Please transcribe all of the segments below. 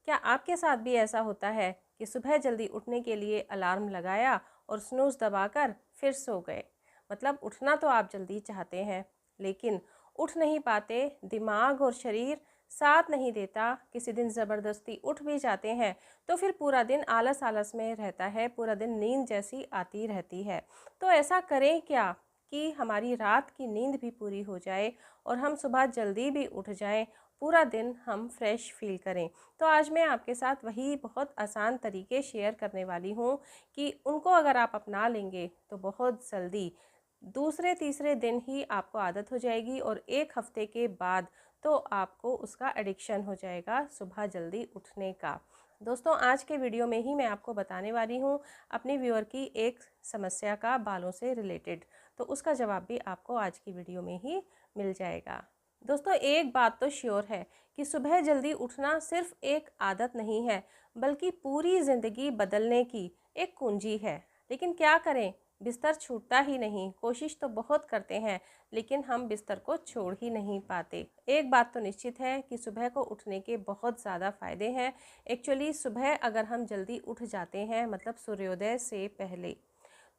क्या आपके साथ भी ऐसा होता है कि सुबह जल्दी उठने के लिए अलार्म लगाया और स्नूज़ दबाकर फिर सो गए? मतलब उठना तो आप जल्दी चाहते हैं, लेकिन उठ नहीं पाते, दिमाग और शरीर साथ नहीं देता। किसी दिन ज़बरदस्ती उठ भी जाते हैं तो फिर पूरा दिन आलस आलस में रहता है, पूरा दिन नींद जैसी आती रहती है। तो ऐसा करें क्या कि हमारी रात की नींद भी पूरी हो जाए और हम सुबह जल्दी भी उठ जाएं, पूरा दिन हम फ्रेश फील करें। तो आज मैं आपके साथ वही बहुत आसान तरीके शेयर करने वाली हूँ कि उनको अगर आप अपना लेंगे तो बहुत जल्दी दूसरे तीसरे दिन ही आपको आदत हो जाएगी और एक हफ्ते के बाद तो आपको उसका एडिक्शन हो जाएगा सुबह जल्दी उठने का। दोस्तों, आज के वीडियो में ही मैं आपको बताने वाली हूँ अपनी व्यूअर की एक समस्या का, बालों से रिलेटेड। तो उसका जवाब भी आपको आज की वीडियो में ही मिल जाएगा। दोस्तों, एक बात तो श्योर है कि सुबह जल्दी उठना सिर्फ एक आदत नहीं है, बल्कि पूरी ज़िंदगी बदलने की एक कुंजी है। लेकिन क्या करें, बिस्तर छूटता ही नहीं। कोशिश तो बहुत करते हैं, लेकिन हम बिस्तर को छोड़ ही नहीं पाते। एक बात तो निश्चित है कि सुबह को उठने के बहुत ज़्यादा फ़ायदे हैं। एक्चुअली सुबह अगर हम जल्दी उठ जाते हैं, मतलब सूर्योदय से पहले,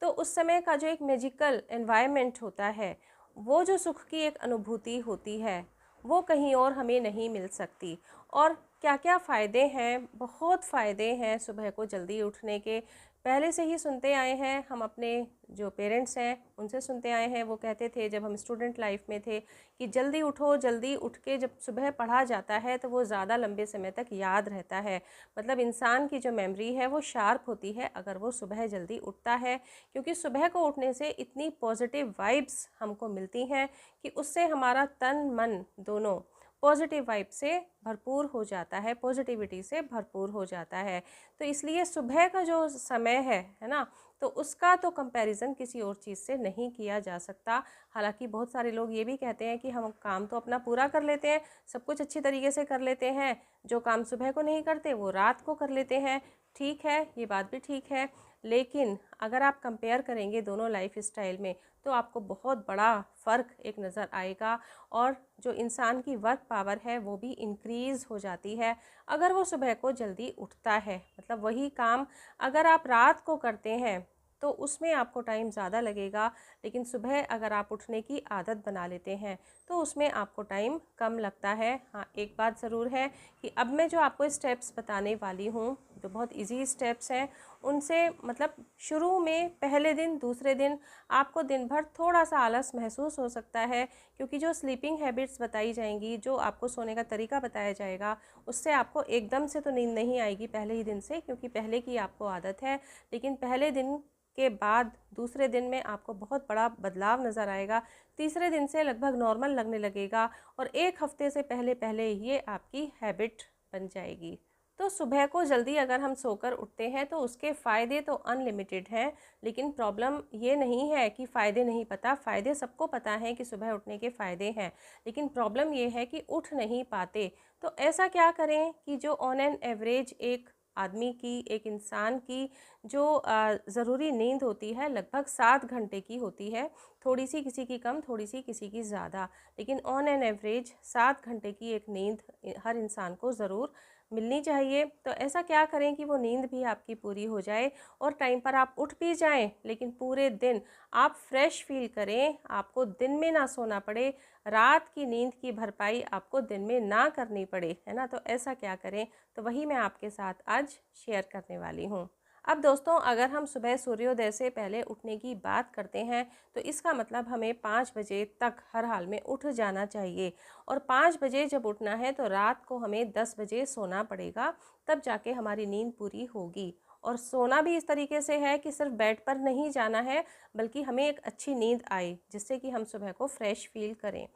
तो उस समय का जो एक मैजिकल एनवायरनमेंट होता है, वो जो सुख की एक अनुभूति होती है, वो कहीं और हमें नहीं मिल सकती। और क्या क्या फ़ायदे हैं, बहुत फ़ायदे हैं सुबह को जल्दी उठने के। पहले से ही सुनते आए हैं, हम अपने जो पेरेंट्स हैं उनसे सुनते आए हैं। वो कहते थे जब हम स्टूडेंट लाइफ में थे कि जल्दी उठो, जल्दी उठ के जब सुबह पढ़ा जाता है तो वो ज़्यादा लंबे समय तक याद रहता है। मतलब इंसान की जो मेमोरी है वो शार्प होती है अगर वो सुबह जल्दी उठता है, क्योंकि सुबह को उठने से इतनी पॉजिटिव वाइब्स हमको मिलती हैं कि उससे हमारा तन मन दोनों पॉजिटिव वाइब से भरपूर हो जाता है, पॉजिटिविटी से भरपूर हो जाता है। तो इसलिए सुबह का जो समय है ना, तो उसका तो कंपैरिजन किसी और चीज़ से नहीं किया जा सकता। हालांकि बहुत सारे लोग ये भी कहते हैं कि हम काम तो अपना पूरा कर लेते हैं, सब कुछ अच्छी तरीके से कर लेते हैं, जो काम सुबह को नहीं करते वो रात को कर लेते हैं। ठीक है, ये बात भी ठीक है, लेकिन अगर आप कंपेयर करेंगे दोनों लाइफ स्टाइल में तो आपको बहुत बड़ा फ़र्क एक नज़र आएगा। और जो इंसान की वर्क पावर है वो भी इंक्रीज़ हो जाती है अगर वो सुबह को जल्दी उठता है। मतलब वही काम अगर आप रात को करते हैं तो उसमें आपको टाइम ज़्यादा लगेगा, लेकिन सुबह अगर आप उठने की आदत बना लेते हैं तो उसमें आपको टाइम कम लगता है। हाँ, एक बात ज़रूर है कि अब मैं जो आपको स्टेप्स बताने वाली हूँ, जो बहुत इजी स्टेप्स हैं, उनसे मतलब शुरू में पहले दिन दूसरे दिन आपको दिन भर थोड़ा सा आलस महसूस हो सकता है, क्योंकि जो स्लीपिंग हैबिट्स बताई जाएंगी, जो आपको सोने का तरीका बताया जाएगा, उससे आपको एकदम से तो नींद नहीं आएगी पहले ही दिन से, क्योंकि पहले की आपको आदत है। लेकिन पहले दिन के बाद दूसरे दिन में आपको बहुत बड़ा बदलाव नज़र आएगा। तीसरे दिन से लगभग नॉर्मल लगने लगेगा और एक हफ्ते से पहले पहले ये आपकी हैबिट बन जाएगी। तो सुबह को जल्दी अगर हम सोकर उठते हैं तो उसके फ़ायदे तो अनलिमिटेड हैं, लेकिन प्रॉब्लम ये नहीं है कि फ़ायदे नहीं पता। फ़ायदे सबको पता है कि सुबह उठने के फ़ायदे हैं, लेकिन प्रॉब्लम ये है कि उठ नहीं पाते। तो ऐसा क्या करें कि जो ऑन एन एवरेज एक आदमी की, एक इंसान की जो ज़रूरी नींद होती है लगभग 7 घंटे की होती है। थोड़ी सी किसी की कम, थोड़ी सी किसी की ज़्यादा, लेकिन ऑन एन एवरेज 7 घंटे की एक नींद हर इंसान को ज़रूर मिलनी चाहिए। तो ऐसा क्या करें कि वो नींद भी आपकी पूरी हो जाए और टाइम पर आप उठ भी जाएं, लेकिन पूरे दिन आप फ्रेश फील करें, आपको दिन में ना सोना पड़े, रात की नींद की भरपाई आपको दिन में ना करनी पड़े, है ना। तो ऐसा क्या करें, तो वही मैं आपके साथ आज शेयर करने वाली हूँ। अब दोस्तों, अगर हम सुबह सूर्योदय से पहले उठने की बात करते हैं तो इसका मतलब हमें 5 बजे तक हर हाल में उठ जाना चाहिए। और 5 बजे जब उठना है तो रात को हमें 10 बजे सोना पड़ेगा, तब जाके हमारी नींद पूरी होगी। और सोना भी इस तरीके से है कि सिर्फ बेड पर नहीं जाना है, बल्कि हमें एक अच्छी नींद आए जिससे कि हम सुबह को फ्रेश फील करें।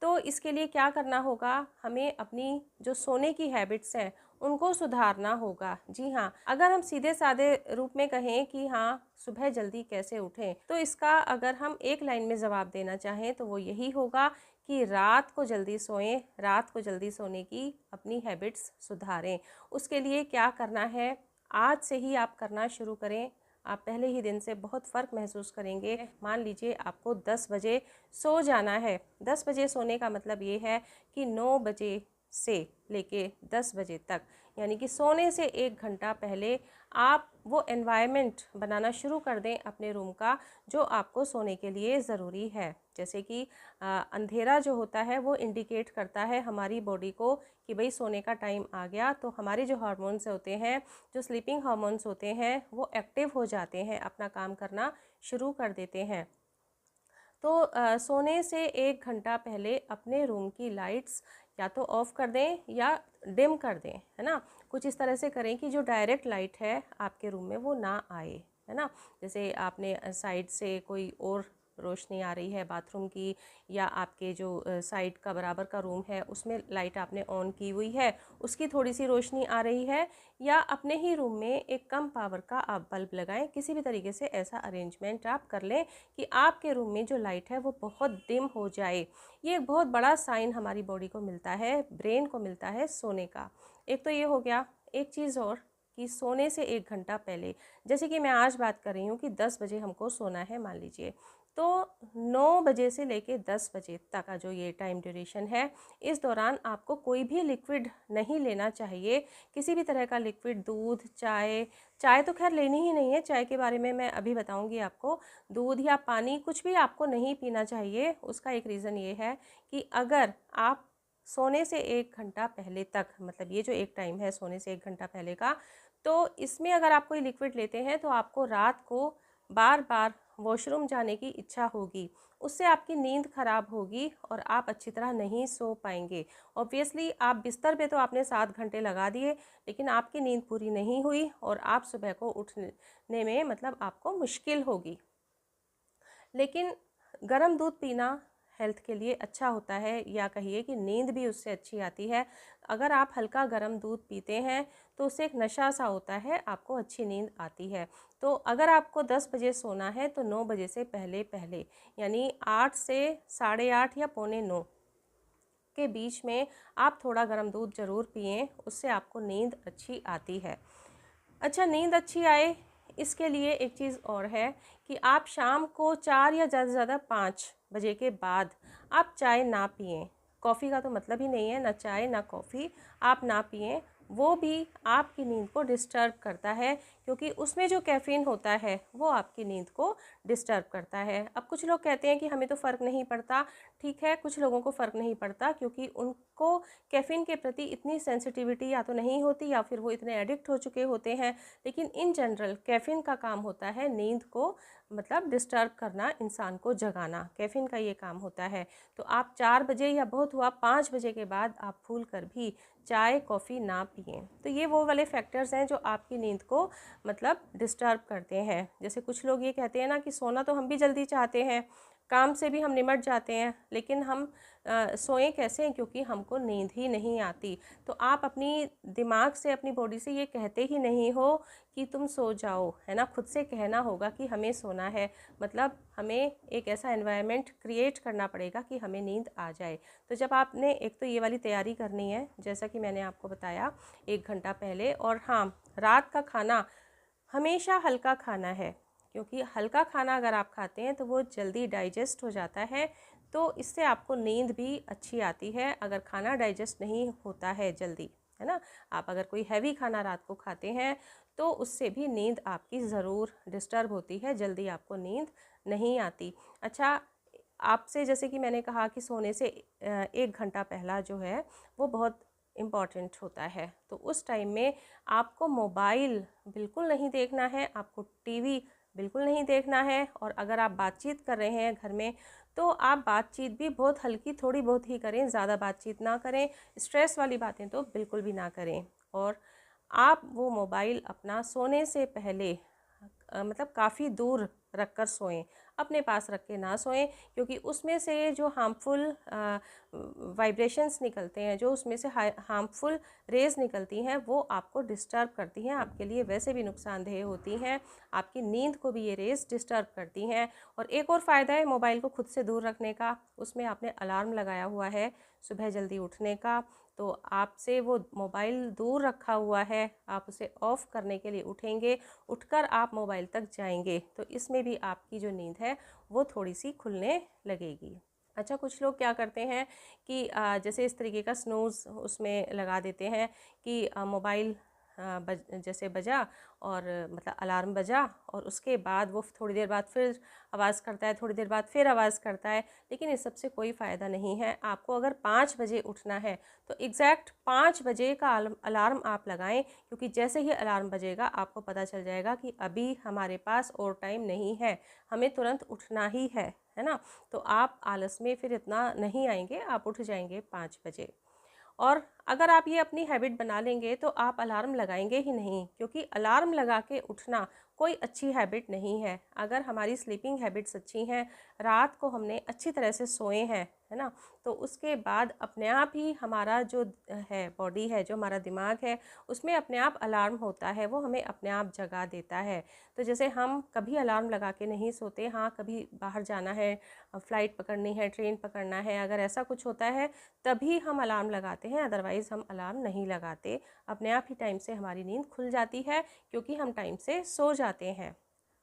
तो इसके लिए क्या करना होगा, हमें अपनी जो सोने की हैबिट्स हैं उनको सुधारना होगा। जी हाँ, अगर हम सीधे सादे रूप में कहें कि हाँ सुबह जल्दी कैसे उठें, तो इसका अगर हम एक लाइन में जवाब देना चाहें तो वो यही होगा कि रात को जल्दी सोएं, रात को जल्दी सोने की अपनी हैबिट्स सुधारें। उसके लिए क्या करना है, आज से ही आप करना शुरू करें। आप पहले ही दिन से बहुत फ़र्क महसूस करेंगे। मान लीजिए आपको 10 बजे सो जाना है। 10 बजे सोने का मतलब ये है कि 9 बजे से लेके 10 बजे तक, यानी कि सोने से 1 घंटा पहले आप वो एनवायरनमेंट बनाना शुरू कर दें अपने रूम का जो आपको सोने के लिए ज़रूरी है। जैसे कि अंधेरा जो होता है वो इंडिकेट करता है हमारी बॉडी को कि भाई सोने का टाइम आ गया, तो हमारे जो हार्मोन्स होते हैं, जो स्लीपिंग हार्मोन्स होते हैं, वो एक्टिव हो जाते हैं, अपना काम करना शुरू कर देते हैं। तो सोने से 1 घंटा पहले अपने रूम की लाइट्स या तो ऑफ़ कर दें या डिम कर दें, है ना। कुछ इस तरह से करें कि जो डायरेक्ट लाइट है आपके रूम में वो ना आए, है ना। जैसे आपने साइड से कोई और रोशनी आ रही है बाथरूम की, या आपके जो साइड का बराबर का रूम है उसमें लाइट आपने ऑन की हुई है, उसकी थोड़ी सी रोशनी आ रही है, या अपने ही रूम में एक कम पावर का आप बल्ब लगाएं। किसी भी तरीके से ऐसा अरेंजमेंट आप कर लें कि आपके रूम में जो लाइट है वो बहुत डिम हो जाए। ये एक बहुत बड़ा साइन हमारी बॉडी को मिलता है, ब्रेन को मिलता है सोने का। एक तो ये हो गया। एक चीज़ और कि सोने से 1 घंटा पहले, जैसे कि मैं आज बात कर रही हूँ कि 10 बजे हमको सोना है मान लीजिए, तो 9 बजे से लेके 10 बजे तक का जो ये टाइम ड्यूरेशन है, इस दौरान आपको कोई भी लिक्विड नहीं लेना चाहिए। किसी भी तरह का लिक्विड, दूध, चाय, चाय तो खैर लेनी ही नहीं है, चाय के बारे में मैं अभी बताऊंगी आपको। दूध या पानी कुछ भी आपको नहीं पीना चाहिए। उसका एक रीज़न ये है कि अगर आप सोने से 1 घंटा पहले तक, मतलब ये जो एक टाइम है सोने से 1 घंटा पहले का, तो इसमें अगर आप कोई लिक्विड लेते हैं तो आपको रात को बार बार वॉशरूम जाने की इच्छा होगी, उससे आपकी नींद खराब होगी और आप अच्छी तरह नहीं सो पाएंगे। ऑब्वियसली आप बिस्तर पे तो आपने 7 घंटे लगा दिए, लेकिन आपकी नींद पूरी नहीं हुई और आप सुबह को उठने में मतलब आपको मुश्किल होगी। लेकिन गर्म दूध पीना हेल्थ के लिए अच्छा होता है, या कहिए कि नींद भी उससे अच्छी आती है। अगर आप हल्का गर्म दूध पीते हैं तो उससे एक नशा सा होता है, आपको अच्छी नींद आती है। तो अगर आपको 10 बजे सोना है तो 9 बजे से पहले पहले, यानी 8 से 8:30 या पौने 9 के बीच में आप थोड़ा गर्म दूध ज़रूर पिएं, उससे आपको नींद अच्छी आती है। अच्छा, नींद अच्छी आए इसके लिए एक चीज़ और है कि आप शाम को 4 या ज़्यादा से ज़्यादा 5 बजे के बाद आप चाय ना पिएं। कॉफ़ी का तो मतलब ही नहीं है, ना चाय ना कॉफ़ी आप ना पिएं। वो भी आपकी नींद को डिस्टर्ब करता है, क्योंकि उसमें जो कैफ़ीन होता है वो आपकी नींद को डिस्टर्ब करता है। अब कुछ लोग कहते हैं कि हमें तो फ़र्क नहीं पड़ता। ठीक है, कुछ लोगों को फ़र्क नहीं पड़ता क्योंकि उनको कैफ़ीन के प्रति इतनी सेंसिटिविटी या तो नहीं होती, या फिर वो इतने एडिक्ट हो चुके होते हैं। लेकिन इन जनरल कैफ़ीन का काम होता है नींद को मतलब डिस्टर्ब करना, इंसान को जगाना, कैफ़ीन का ये काम होता है। तो आप 4 बजे या बहुत हुआ 5 बजे के बाद आप भूल कर भी चाय कॉफ़ी ना पिएं। तो ये वो वाले फैक्टर्स हैं जो आपकी नींद को मतलब डिस्टर्ब करते हैं। जैसे कुछ लोग ये कहते हैं ना कि सोना तो हम भी जल्दी चाहते हैं, काम से भी हम निमट जाते हैं, लेकिन हम सोएं कैसे, क्योंकि हमको नींद ही नहीं आती। तो आप अपनी दिमाग से, अपनी बॉडी से ये कहते ही नहीं हो कि तुम सो जाओ, है ना। खुद से कहना होगा कि हमें सोना है, मतलब हमें एक ऐसा एनवायरनमेंट क्रिएट करना पड़ेगा कि हमें नींद आ जाए। तो जब आपने एक तो ये वाली तैयारी करनी है, जैसा कि मैंने आपको बताया 1 घंटा पहले। और हाँ, रात का खाना हमेशा हल्का खाना है, क्योंकि हल्का खाना अगर आप खाते हैं तो वो जल्दी डाइजेस्ट हो जाता है, तो इससे आपको नींद भी अच्छी आती है। अगर खाना डाइजेस्ट नहीं होता है जल्दी, है ना, आप अगर कोई हैवी खाना रात को खाते हैं तो उससे भी नींद आपकी ज़रूर डिस्टर्ब होती है, जल्दी आपको नींद नहीं आती। अच्छा, आपसे जैसे कि मैंने कहा कि सोने से 1 घंटा पहला जो है वो बहुत इम्पॉर्टेंट होता है। तो उस टाइम में आपको मोबाइल बिल्कुल नहीं देखना है, आपको टीवी बिल्कुल नहीं देखना है, और अगर आप बातचीत कर रहे हैं घर में तो आप बातचीत भी बहुत हल्की थोड़ी बहुत ही करें, ज़्यादा बातचीत ना करें, स्ट्रेस वाली बातें तो बिल्कुल भी ना करें। और आप वो मोबाइल अपना सोने से पहले मतलब काफ़ी दूर रख कर सोएं, अपने पास रख के ना सोएं, क्योंकि उसमें से जो हार्मफुल वाइब्रेशंस निकलते हैं, जो उसमें से हार्मफुल रेज़ निकलती हैं, वो आपको डिस्टर्ब करती हैं, आपके लिए वैसे भी नुकसानदेह होती हैं, आपकी नींद को भी ये रेज़ डिस्टर्ब करती हैं। और एक और फ़ायदा है मोबाइल को खुद से दूर रखने का, उसमें आपने अलार्म लगाया हुआ है सुबह जल्दी उठने का, तो आपसे वो मोबाइल दूर रखा हुआ है, आप उसे ऑफ़ करने के लिए उठेंगे, उठकर आप मोबाइल तक जाएंगे, तो इसमें भी आपकी जो नींद है वो थोड़ी सी खुलने लगेगी। अच्छा, कुछ लोग क्या करते हैं कि जैसे इस तरीके का स्नूज़ उसमें लगा देते हैं कि मोबाइल जैसे बजा और मतलब अलार्म बजा और उसके बाद वो थोड़ी देर बाद फिर आवाज़ करता है, थोड़ी देर बाद फिर आवाज़ करता है। लेकिन इस सब से कोई फ़ायदा नहीं है। आपको अगर 5 बजे उठना है तो एग्जैक्ट 5 बजे का अलार्म आप लगाएं, क्योंकि जैसे ही अलार्म बजेगा आपको पता चल जाएगा कि अभी हमारे पास और टाइम नहीं है, हमें तुरंत उठना ही है ना। तो आप आलस में फिर इतना नहीं आएंगे, आप उठ जाएंगे 5 बजे। और अगर आप ये अपनी हैबिट बना लेंगे तो आप अलार्म लगाएंगे ही नहीं, क्योंकि अलार्म लगा के उठना कोई अच्छी हैबिट नहीं है। अगर हमारी स्लीपिंग हैबिट्स अच्छी हैं, रात को हमने अच्छी तरह से सोए हैं, है ना, तो उसके बाद अपने आप ही हमारा जो है बॉडी है, जो हमारा दिमाग है, उसमें अपने आप अलार्म होता है, वो हमें अपने आप जगा देता है। तो जैसे हम कभी अलार्म लगा के नहीं सोते, हाँ कभी बाहर जाना है, फ़्लाइट पकड़नी है, ट्रेन पकड़ना है, अगर ऐसा कुछ होता है तभी हम अलार्म लगाते हैं, अदरवाइज़ हम अलार्म नहीं लगाते। अपने आप ही टाइम से हमारी नींद खुल जाती है, क्योंकि हम टाइम से सो जाते हैं।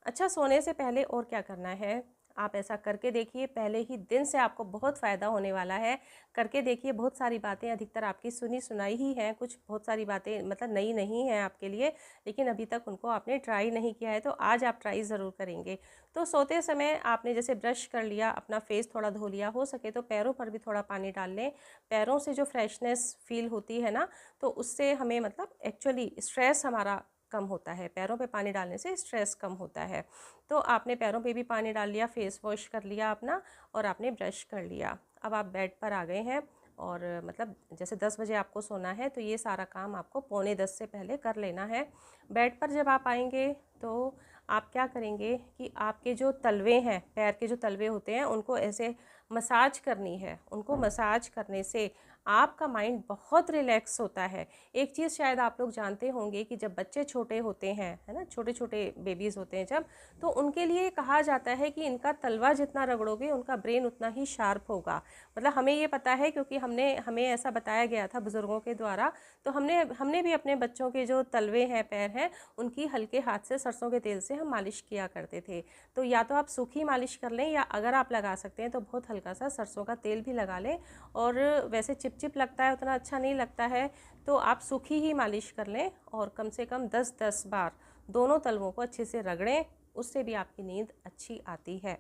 अच्छा, सोने से पहले और क्या करना है, आप ऐसा करके देखिए, पहले ही दिन से आपको बहुत फ़ायदा होने वाला है। करके देखिए, बहुत सारी बातें अधिकतर आपकी सुनी सुनाई ही हैं, कुछ बहुत सारी बातें मतलब नई नहीं हैं आपके लिए, लेकिन अभी तक उनको आपने ट्राई नहीं किया है, तो आज आप ट्राई ज़रूर करेंगे। तो सोते समय आपने जैसे ब्रश कर लिया, अपना फेस थोड़ा धो लिया, हो सके तो पैरों पर भी थोड़ा पानी डाल लें। पैरों से जो फ्रेशनेस फील होती है ना, तो उससे हमें मतलब एक्चुअली स्ट्रेस हमारा कम होता है। पैरों पे पानी डालने से स्ट्रेस कम होता है। तो आपने पैरों पे भी पानी डाल लिया, फेस वॉश कर लिया अपना, और आपने ब्रश कर लिया। अब आप बेड पर आ गए हैं, और मतलब जैसे 10 बजे आपको सोना है, तो ये सारा काम आपको पौने 10 से पहले कर लेना है। बेड पर जब आप आएंगे तो आप क्या करेंगे कि आपके जो तलवे हैं, पैर के जो तलवे होते हैं, उनको ऐसे मसाज करनी है। उनको मसाज करने से आपका माइंड बहुत रिलैक्स होता है। एक चीज़ शायद आप लोग जानते होंगे कि जब बच्चे छोटे होते हैं, है ना, छोटे छोटे बेबीज़ होते हैं जब, तो उनके लिए कहा जाता है कि इनका तलवा जितना रगड़ोगे उनका ब्रेन उतना ही शार्प होगा। मतलब हमें ये पता है, क्योंकि हमें ऐसा बताया गया था बुज़ुर्गों के द्वारा। तो हमने हमने भी अपने बच्चों के जो तलवे हैं, पैर हैं, उनकी हल्के हाथ से सरसों के तेल से हम मालिश किया करते थे। तो या तो आप सूखी मालिश कर लें, या अगर आप लगा सकते हैं तो बहुत हल्का सा सरसों का तेल भी लगा लें। और वैसे चिपचिप लगता है, उतना अच्छा नहीं लगता है, तो आप सूखी ही मालिश कर लें, और कम से कम 10-10 बार दोनों तलवों को अच्छे से रगड़ें। उससे भी आपकी नींद अच्छी आती है।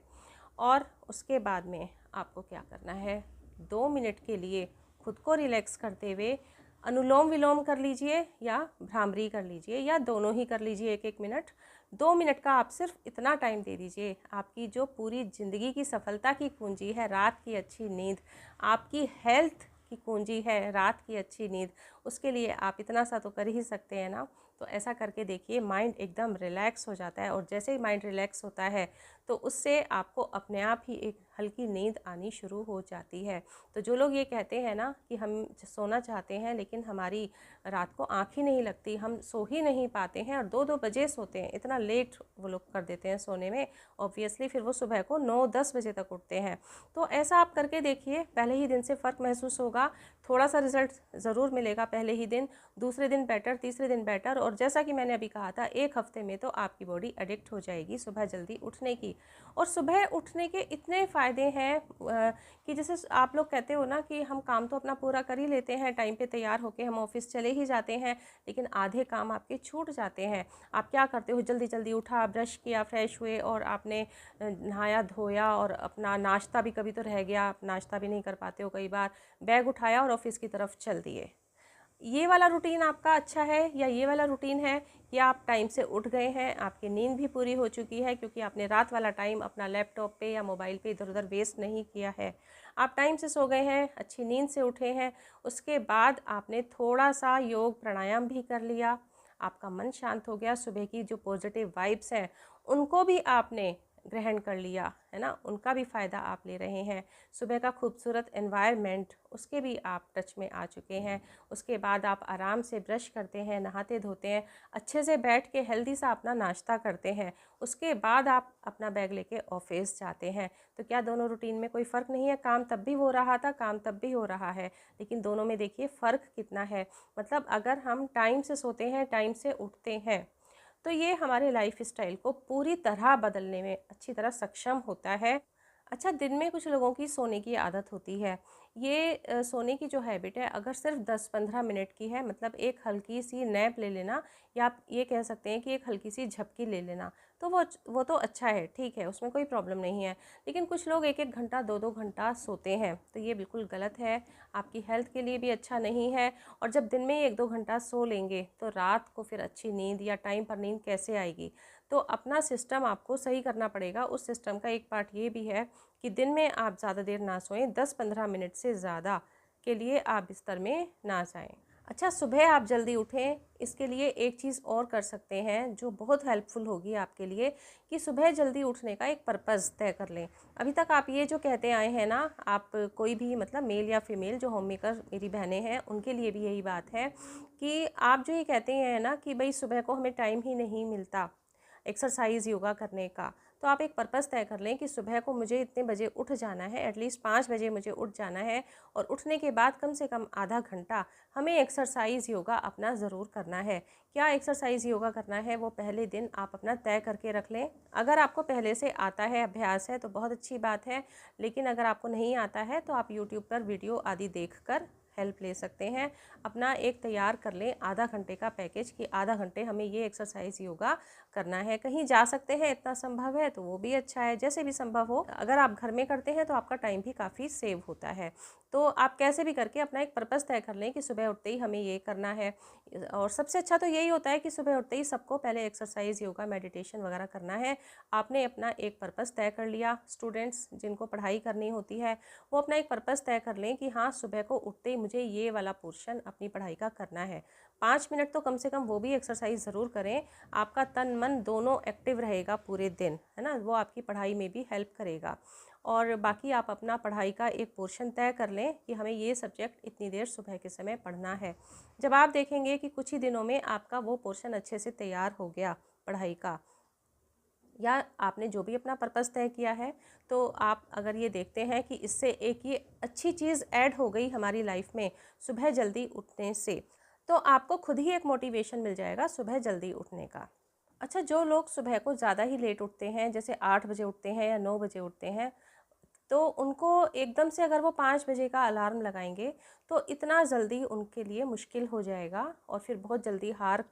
और उसके बाद में आपको क्या करना है, 2 मिनट के लिए खुद को रिलैक्स करते हुए अनुलोम विलोम कर लीजिए, या भ्रामरी कर लीजिए, या दोनों ही कर लीजिए 1-1 मिनट। 2 मिनट का आप सिर्फ इतना टाइम दे दीजिए। आपकी जो पूरी ज़िंदगी की सफलता की कुंजी है रात की अच्छी नींद, आपकी हेल्थ की कुंजी है रात की अच्छी नींद, उसके लिए आप इतना सा तो कर ही सकते हैं ना। तो ऐसा करके देखिए, माइंड एकदम रिलैक्स हो जाता है, और जैसे ही माइंड रिलैक्स होता है तो उससे आपको अपने आप ही एक हल्की नींद आनी शुरू हो जाती है। तो जो लोग ये कहते हैं ना कि हम सोना चाहते हैं लेकिन हमारी रात को आँख ही नहीं लगती, हम सो ही नहीं पाते हैं, और 2-2 बजे सोते हैं, इतना लेट वो लोग कर देते हैं सोने में, ऑब्वियसली फिर वो सुबह को 9-10 बजे तक उठते हैं। तो ऐसा आप करके देखिए, पहले ही दिन से फ़र्क महसूस होगा। थोड़ा सा रिजल्ट ज़रूर मिलेगा पहले ही दिन, दूसरे दिन बेटर, तीसरे दिन बेटर, और जैसा कि मैंने अभी कहा था, 1 हफ्ते में तो आपकी बॉडी एडिक्ट हो जाएगी सुबह जल्दी उठने की। और सुबह उठने के इतने फ़ायदे हैं कि जैसे आप लोग कहते हो ना कि हम काम तो अपना पूरा कर ही लेते हैं, टाइम पे तैयार होके हम ऑफिस चले ही जाते हैं, लेकिन आधे काम आपके छूट जाते हैं। आप क्या करते हो, जल्दी जल्दी उठा, ब्रश किया, फ्रेश हुए, और आपने नहाया धोया, और अपना नाश्ता भी कभी तो रह गया, आप नाश्ता भी नहीं कर पाते हो कई बार, बैग उठाया और ऑफिस की तरफ चल दिए। ये वाला रूटीन आपका अच्छा है, या ये वाला रूटीन है कि आप टाइम से उठ गए हैं, आपकी नींद भी पूरी हो चुकी है, क्योंकि आपने रात वाला टाइम अपना लैपटॉप पे या मोबाइल पे इधर उधर वेस्ट नहीं किया है, आप टाइम से सो गए हैं, अच्छी नींद से उठे हैं, उसके बाद आपने थोड़ा सा योग प्राणायाम भी कर लिया, आपका मन शांत हो गया, सुबह की जो पॉजिटिव वाइब्स हैं उनको भी आपने ग्रहण कर लिया, है ना, उनका भी फ़ायदा आप ले रहे हैं। सुबह का खूबसूरत एनवायरनमेंट, उसके भी आप टच में आ चुके हैं। उसके बाद आप आराम से ब्रश करते हैं, नहाते धोते हैं, अच्छे से बैठ के हेल्दी सा अपना नाश्ता करते हैं, उसके बाद आप अपना बैग लेके ऑफिस जाते हैं। तो क्या दोनों रूटीन में कोई फ़र्क नहीं है? काम तब भी हो रहा था, काम तब भी हो रहा है, लेकिन दोनों में देखिए फ़र्क कितना है। मतलब अगर हम टाइम से सोते हैं, टाइम से उठते हैं, तो ये हमारे लाइफ स्टाइल को पूरी तरह बदलने में अच्छी तरह सक्षम होता है। अच्छा, दिन में कुछ लोगों की सोने की आदत होती है। ये सोने की जो हैबिट है, अगर सिर्फ 10-15 मिनट की है, मतलब एक हल्की सी नैप ले लेना, या आप ये कह सकते हैं कि एक हल्की सी झपकी ले लेना, तो वो तो अच्छा है, ठीक है, उसमें कोई प्रॉब्लम नहीं है। लेकिन कुछ लोग 1-1 घंटा 2-2 घंटा सोते हैं, तो ये बिल्कुल गलत है, आपकी हेल्थ के लिए भी अच्छा नहीं है। और जब दिन में 1-2 घंटा सो लेंगे तो रात को फिर अच्छी नींद या टाइम पर नींद कैसे आएगी? तो अपना सिस्टम आपको सही करना पड़ेगा। उस सिस्टम का एक पार्ट ये भी है कि दिन में आप ज़्यादा देर ना सोएं, 10-15 मिनट से ज़्यादा के लिए आप बिस्तर में ना जाएं। अच्छा, सुबह आप जल्दी उठें, इसके लिए एक चीज़ और कर सकते हैं जो बहुत हेल्पफुल होगी आपके लिए, कि सुबह जल्दी उठने का एक पर्पज़ तय कर लें। अभी तक आप ये जो कहते आए हैं ना, आप कोई भी, मतलब मेल या फीमेल जो होम मेकर मेरी बहनें हैं, उनके लिए भी यही बात है कि आप जो ये कहते हैं ना कि भाई सुबह को हमें टाइम ही नहीं मिलता एक्सरसाइज योगा करने का, तो आप एक पर्पज़ तय कर लें कि सुबह को मुझे इतने बजे उठ जाना है, एटलीस्ट 5 बजे मुझे उठ जाना है, और उठने के बाद कम से कम आधा घंटा हमें एक्सरसाइज योगा अपना ज़रूर करना है। क्या एक्सरसाइज योगा करना है वो पहले दिन आप अपना तय करके रख लें। अगर आपको पहले से आता है, अभ्यास है, तो बहुत अच्छी बात है, लेकिन अगर आपको नहीं आता है तो आप यूट्यूब पर वीडियो आदि देखकर हेल्प ले सकते हैं। अपना एक तैयार कर लें आधा घंटे का पैकेज, कि आधा घंटे हमें ये एक्सरसाइज योगा करना है। कहीं जा सकते हैं, इतना संभव है तो वो भी अच्छा है, जैसे भी संभव हो। अगर आप घर में करते हैं तो आपका टाइम भी काफ़ी सेव होता है। तो आप कैसे भी करके अपना एक पर्पज़ तय कर लें कि सुबह उठते ही हमें ये करना है। और सबसे अच्छा तो यही होता है कि सुबह उठते ही सबको पहले एक्सरसाइज योगा मेडिटेशन वगैरह करना है। आपने अपना एक पर्पज़ तय कर लिया। स्टूडेंट्स जिनको पढ़ाई करनी होती है, वो अपना एक पर्पज़ तय कर लें कि हाँ, सुबह को उठते ही मुझे ये वाला पोर्शन अपनी पढ़ाई का करना है। 5 मिनट तो कम से कम वो भी एक्सरसाइज ज़रूर करें। आपका तन मन दोनों एक्टिव रहेगा पूरे दिन, है ना, वो आपकी पढ़ाई में भी हेल्प करेगा। और बाकी आप अपना पढ़ाई का एक पोर्शन तय कर लें कि हमें ये सब्जेक्ट इतनी देर सुबह के समय पढ़ना है। जब आप देखेंगे कि कुछ ही दिनों में आपका वो पोर्शन अच्छे से तैयार हो गया पढ़ाई का, या आपने जो भी अपना पर्पज़ तय किया है, तो आप अगर ये देखते हैं कि इससे एक ये अच्छी चीज़ ऐड हो गई हमारी लाइफ में सुबह जल्दी उठने से, तो आपको खुद ही एक मोटिवेशन मिल जाएगा सुबह जल्दी उठने का। अच्छा, जो लोग सुबह को ज़्यादा ही लेट उठते हैं, जैसे 8 बजे उठते हैं या 9 बजे उठते हैं, तो उनको एकदम से अगर वो 5 बजे का अलार्म लगाएंगे तो इतना जल्दी उनके लिए मुश्किल हो जाएगा, और फिर बहुत जल्दी हार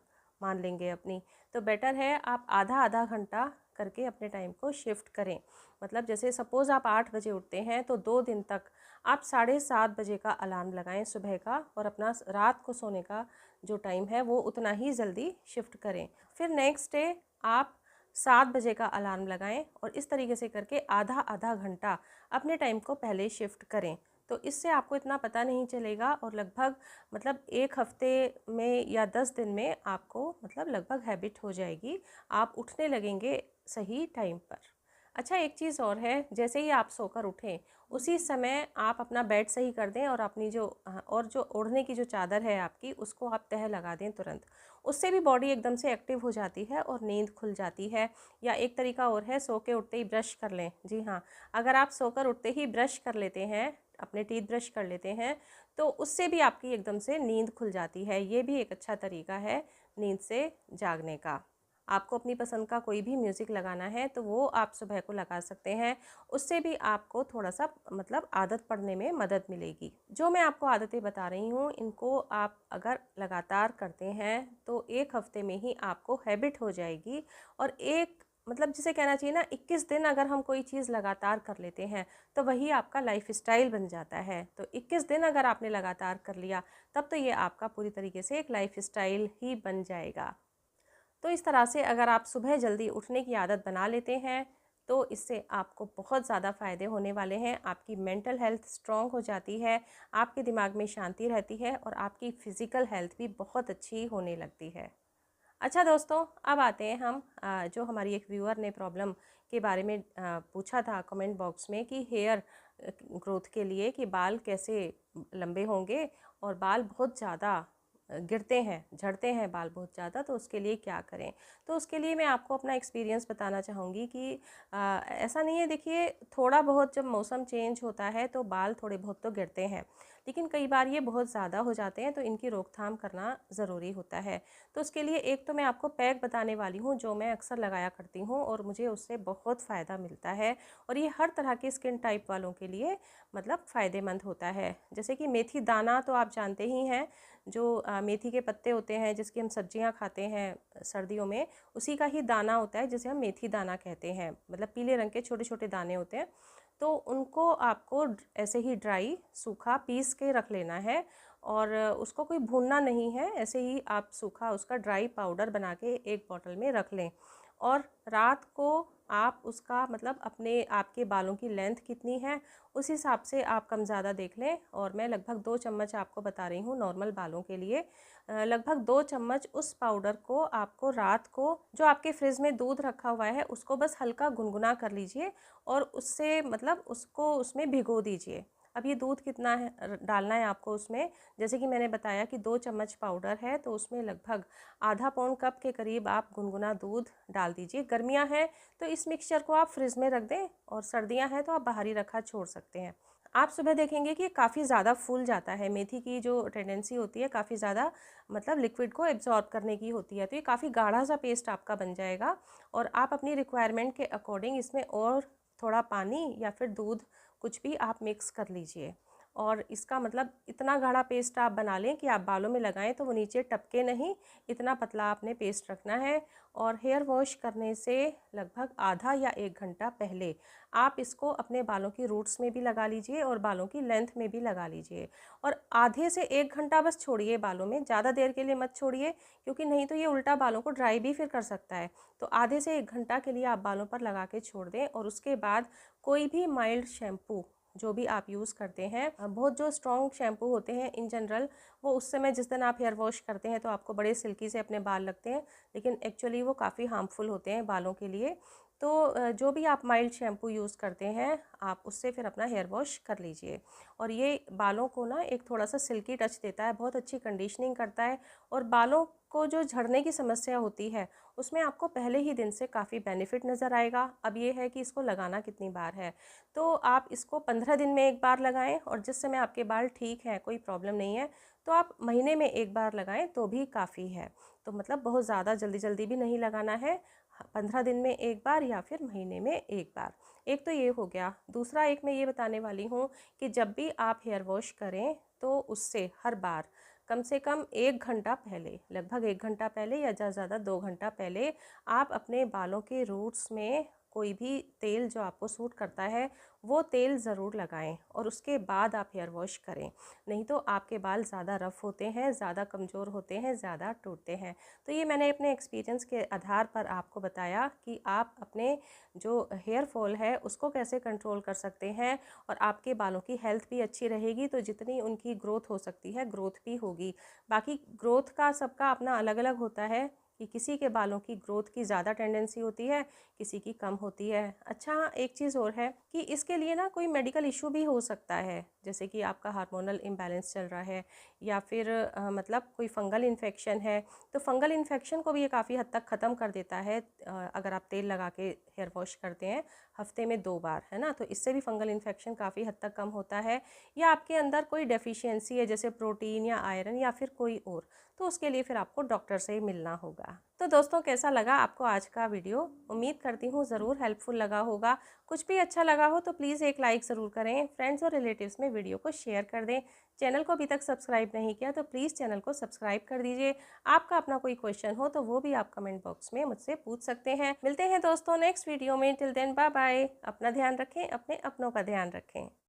मान लेंगे अपनी। तो बेटर है आप आधा आधा घंटा करके अपने टाइम को शिफ्ट करें। मतलब जैसे सपोज़ आप 8 बजे उठते हैं, तो 2 दिन तक आप 7:30 बजे का अलार्म लगाएं सुबह का, और अपना रात को सोने का जो टाइम है वो उतना ही जल्दी शिफ्ट करें। फिर नेक्स्ट डे आप 7 बजे का अलार्म लगाएं, और इस तरीके से करके आधा आधा घंटा अपने टाइम को पहले शिफ्ट करें। तो इससे आपको इतना पता नहीं चलेगा, और लगभग मतलब 1 हफ्ते में या 10 दिन में आपको मतलब लगभग हैबिट हो जाएगी, आप उठने लगेंगे सही टाइम पर। अच्छा, एक चीज़ और है, जैसे ही आप सोकर उठें उसी समय आप अपना बेड सही कर दें, और अपनी जो और जो ओढ़ने की जो चादर है आपकी, उसको आप तह लगा दें तुरंत। उससे भी बॉडी एकदम से एक्टिव हो जाती है और नींद खुल जाती है। या एक तरीका और है, सो के उठते ही ब्रश कर लें। जी हाँ, अगर आप सोकर उठते ही ब्रश कर लेते हैं, अपने टीथ ब्रश कर लेते हैं, तो उससे भी आपकी एकदम से नींद खुल जाती है। ये भी एक अच्छा तरीका है नींद से जागने का। आपको अपनी पसंद का कोई भी म्यूज़िक लगाना है तो वो आप सुबह को लगा सकते हैं, उससे भी आपको थोड़ा सा मतलब आदत पड़ने में मदद मिलेगी। जो मैं आपको आदतें बता रही हूँ, इनको आप अगर लगातार करते हैं तो 1 हफ्ते में ही आपको हैबिट हो जाएगी। और एक मतलब जिसे कहना चाहिए ना, 21 दिन अगर हम कोई चीज़ लगातार कर लेते हैं तो वही आपका लाइफ स्टाइल बन जाता है। तो 21 दिन अगर आपने लगातार कर लिया, तब तो ये आपका पूरी तरीके से एक लाइफ स्टाइल ही बन जाएगा। तो इस तरह से अगर आप सुबह जल्दी उठने की आदत बना लेते हैं, तो इससे आपको बहुत ज़्यादा फ़ायदे होने वाले हैं। आपकी मेंटल हेल्थ स्ट्रॉन्ग हो जाती है, आपके दिमाग में शांति रहती है, और आपकी फ़िज़िकल हेल्थ भी बहुत अच्छी होने लगती है। अच्छा दोस्तों, अब आते हैं हम जो हमारी एक व्यूअर ने प्रॉब्लम के बारे में पूछा था कमेंट बॉक्स में, कि हेयर ग्रोथ के लिए कि बाल कैसे लंबे होंगे, और बाल बहुत ज़्यादा गिरते हैं, झड़ते हैं बाल बहुत ज़्यादा, तो उसके लिए क्या करें। तो उसके लिए मैं आपको अपना एक्सपीरियंस बताना चाहूँगी कि ऐसा नहीं है, देखिए थोड़ा बहुत जब मौसम चेंज होता है तो बाल थोड़े बहुत तो गिरते हैं, लेकिन कई बार ये बहुत ज़्यादा हो जाते हैं, तो इनकी रोकथाम करना ज़रूरी होता है। तो उसके लिए एक तो मैं आपको पैक बताने वाली हूँ जो मैं अक्सर लगाया करती हूँ और मुझे उससे बहुत फ़ायदा मिलता है, और ये हर तरह के स्किन टाइप वालों के लिए मतलब फ़ायदेमंद होता है। जैसे कि मेथी दाना तो आप जानते ही हैं, जो मेथी के पत्ते होते हैं जिसकी हम सब्जियां खाते हैं सर्दियों में, उसी का ही दाना होता है जिसे हम मेथी दाना कहते हैं। मतलब पीले रंग के छोटे छोटे दाने होते हैं। तो उनको आपको ऐसे ही ड्राई सूखा पीस के रख लेना है, और उसको कोई भूनना नहीं है, ऐसे ही आप सूखा उसका ड्राई पाउडर बना के एक बॉटल में रख लें। और रात को आप उसका मतलब अपने आपके बालों की लेंथ कितनी है उस हिसाब से आप कम ज़्यादा देख लें, और मैं लगभग 2 चम्मच आपको बता रही हूँ नॉर्मल बालों के लिए। लगभग 2 चम्मच उस पाउडर को आपको रात को जो आपके फ्रिज में दूध रखा हुआ है उसको बस हल्का गुनगुना कर लीजिए, और उससे मतलब उसको उसमें भिगो दीजिए। अब ये दूध कितना है डालना है आपको उसमें, जैसे कि मैंने बताया कि 2 चम्मच पाउडर है तो उसमें लगभग आधा पौन कप के करीब आप गुनगुना दूध डाल दीजिए। गर्मियां हैं तो इस मिक्सचर को आप फ्रिज में रख दें, और सर्दियां हैं तो आप बाहर ही रखा छोड़ सकते हैं। आप सुबह देखेंगे कि काफ़ी ज़्यादा फूल जाता है। मेथी की जो टेंडेंसी होती है काफ़ी ज़्यादा मतलब लिक्विड को एब्जॉर्ब करने की होती है, तो ये काफ़ी गाढ़ा सा पेस्ट आपका बन जाएगा। और आप अपनी रिक्वायरमेंट के अकॉर्डिंग इसमें और थोड़ा पानी या फिर दूध कुछ भी आप मिक्स कर लीजिए, और इसका मतलब इतना गाढ़ा पेस्ट आप बना लें कि आप बालों में लगाएं तो वो नीचे टपके नहीं, इतना पतला आपने पेस्ट रखना है। और हेयर वॉश करने से लगभग आधा या 1 घंटा पहले आप इसको अपने बालों की रूट्स में भी लगा लीजिए और बालों की लेंथ में भी लगा लीजिए। और आधे से 1 घंटा बस छोड़िए बालों में, ज़्यादा देर के लिए मत छोड़िए, क्योंकि नहीं तो ये उल्टा बालों को ड्राई भी फिर कर सकता है। तो आधे से 1 घंटा के लिए आप बालों पर लगा के छोड़ दें, और उसके बाद कोई भी माइल्ड शैम्पू जो भी आप यूज़ करते हैं, बहुत जो स्ट्रॉन्ग शैम्पू होते हैं इन जनरल, वो उस समय जिस दिन आप हेयर वॉश करते हैं तो आपको बड़े सिल्की से अपने बाल लगते हैं, लेकिन एक्चुअली वो काफ़ी हार्मफुल होते हैं बालों के लिए। तो जो भी आप माइल्ड शैम्पू यूज़ करते हैं आप उससे फिर अपना हेयर वॉश कर लीजिए, और ये बालों को ना एक थोड़ा सा सिल्की टच देता है, बहुत अच्छी कंडीशनिंग करता है, और बालों को जो झड़ने की समस्या होती है उसमें आपको पहले ही दिन से काफ़ी बेनिफिट नज़र आएगा। अब ये है कि इसको लगाना कितनी बार है, तो आप इसको 15 दिन में एक बार लगाएं, और जिस समय आपके बाल ठीक हैं कोई प्रॉब्लम नहीं है तो आप महीने में एक बार लगाएं तो भी काफ़ी है। तो मतलब बहुत ज़्यादा जल्दी जल्दी भी नहीं लगाना है, 15 दिन में एक बार या फिर महीने में एक बार। एक तो ये हो गया। दूसरा एक मैं ये बताने वाली हूँ कि जब भी आप हेयर वॉश करें तो उससे हर बार कम से कम 1 घंटा पहले, लगभग 1 घंटा पहले या ज़्यादा ज़्यादा 2 घंटा पहले आप अपने बालों के रूट्स में कोई भी तेल जो आपको सूट करता है वो तेल ज़रूर लगाएं, और उसके बाद आप हेयर वॉश करें। नहीं तो आपके बाल ज़्यादा रफ़ होते हैं, ज़्यादा कमज़ोर होते हैं, ज़्यादा टूटते हैं। तो ये मैंने अपने एक्सपीरियंस के आधार पर आपको बताया कि आप अपने जो हेयर फॉल है उसको कैसे कंट्रोल कर सकते हैं, और आपके बालों की हेल्थ भी अच्छी रहेगी, तो जितनी उनकी ग्रोथ हो सकती है ग्रोथ भी होगी। बाकी ग्रोथ का सबका अपना अलग अलग होता है कि किसी के बालों की ग्रोथ की ज़्यादा टेंडेंसी होती है, किसी की कम होती है। अच्छा हाँ, एक चीज़ और है कि इसके लिए ना कोई मेडिकल इशू भी हो सकता है, जैसे कि आपका हार्मोनल इम्बैलेंस चल रहा है, या फिर मतलब कोई फंगल इन्फेक्शन है। तो फंगल इन्फेक्शन को भी ये काफ़ी हद तक ख़त्म कर देता है अगर आप तेल लगा के हेयर वॉश करते हैं हफ्ते में 2 बार, है ना, तो इससे भी फंगल इन्फेक्शन काफ़ी हद तक कम होता है। या आपके अंदर कोई डेफिशिएंसी है जैसे प्रोटीन या आयरन या फिर कोई और, तो उसके लिए फिर आपको डॉक्टर से ही मिलना होगा। तो दोस्तों कैसा लगा आपको आज का वीडियो? उम्मीद करती हूँ ज़रूर हेल्पफुल लगा होगा। कुछ भी अच्छा लगा हो तो प्लीज़ एक लाइक ज़रूर करें, फ्रेंड्स और रिलेटिव्स में वीडियो को शेयर कर दें। चैनल को अभी तक सब्सक्राइब नहीं किया तो प्लीज़ चैनल को सब्सक्राइब कर दीजिए। आपका अपना कोई क्वेश्चन हो तो वो भी आप कमेंट बॉक्स में मुझसे पूछ सकते हैं। मिलते हैं दोस्तों नेक्स्ट वीडियो में। Till then bye bye. अपना ध्यान रखें, अपने अपनों का ध्यान रखें।